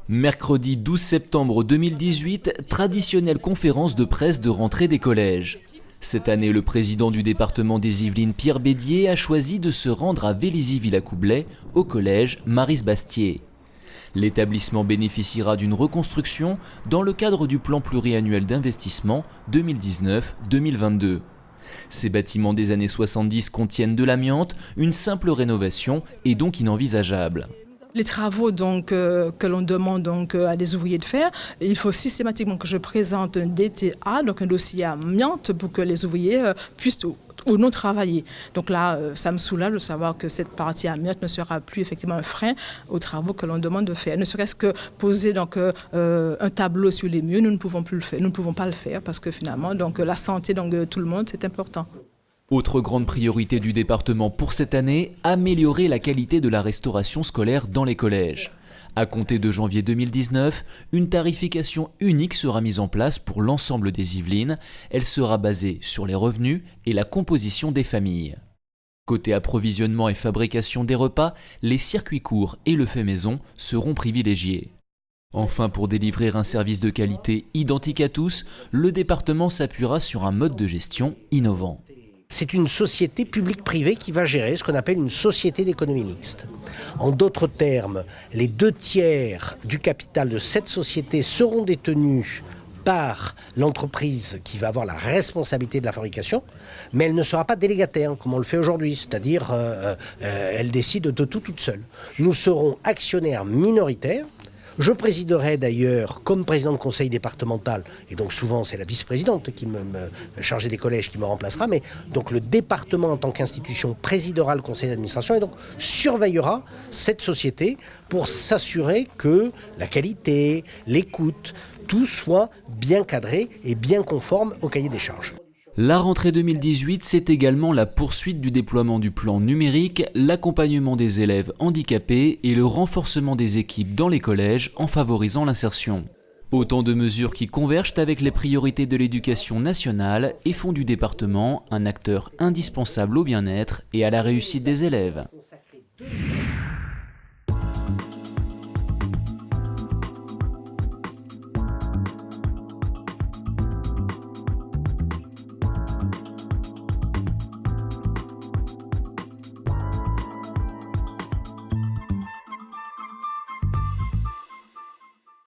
Mercredi 12 septembre 2018, traditionnelle conférence de presse de rentrée des collèges. Cette année, le président du département des Yvelines, Pierre Bédier, a choisi de se rendre à Vélizy-Villacoublay, au collège Maryse Bastier. L'établissement bénéficiera d'une reconstruction dans le cadre du plan pluriannuel d'investissement 2019-2022. Ces bâtiments des années 70 contiennent de l'amiante, une simple rénovation est donc inenvisageable. Les travaux que l'on demande à des ouvriers de faire, il faut systématiquement que je présente un DTA, donc un dossier amiante, pour que les ouvriers puissent ou non travailler. Donc là, ça me soulage de savoir que cette partie amiante ne sera plus effectivement un frein aux travaux que l'on demande de faire. Ne serait-ce que poser un tableau sur les murs, nous ne pouvons plus le faire. Nous ne pouvons pas le faire parce que finalement, la santé de tout le monde, c'est important. Autre grande priorité du département pour cette année, améliorer la qualité de la restauration scolaire dans les collèges. À compter de janvier 2019, une tarification unique sera mise en place pour l'ensemble des Yvelines. Elle sera basée sur les revenus et la composition des familles. Côté approvisionnement et fabrication des repas, les circuits courts et le fait maison seront privilégiés. Enfin, pour délivrer un service de qualité identique à tous, le département s'appuiera sur un mode de gestion innovant. C'est une société publique-privée qui va gérer ce qu'on appelle une société d'économie mixte. En d'autres termes, les 2/3 du capital de cette société seront détenus par l'entreprise qui va avoir la responsabilité de la fabrication, mais elle ne sera pas délégataire comme on le fait aujourd'hui, c'est-à-dire elle décide de tout toute seule. Nous serons actionnaires minoritaires. Je présiderai d'ailleurs comme président de conseil départemental, et donc souvent c'est la vice-présidente qui me chargée des collèges qui me remplacera, mais donc le département en tant qu'institution présidera le conseil d'administration et donc surveillera cette société pour s'assurer que la qualité, l'écoute, tout soit bien cadré et bien conforme au cahier des charges. La rentrée 2018, c'est également la poursuite du déploiement du plan numérique, l'accompagnement des élèves handicapés et le renforcement des équipes dans les collèges en favorisant l'insertion. Autant de mesures qui convergent avec les priorités de l'éducation nationale et font du département un acteur indispensable au bien-être et à la réussite des élèves.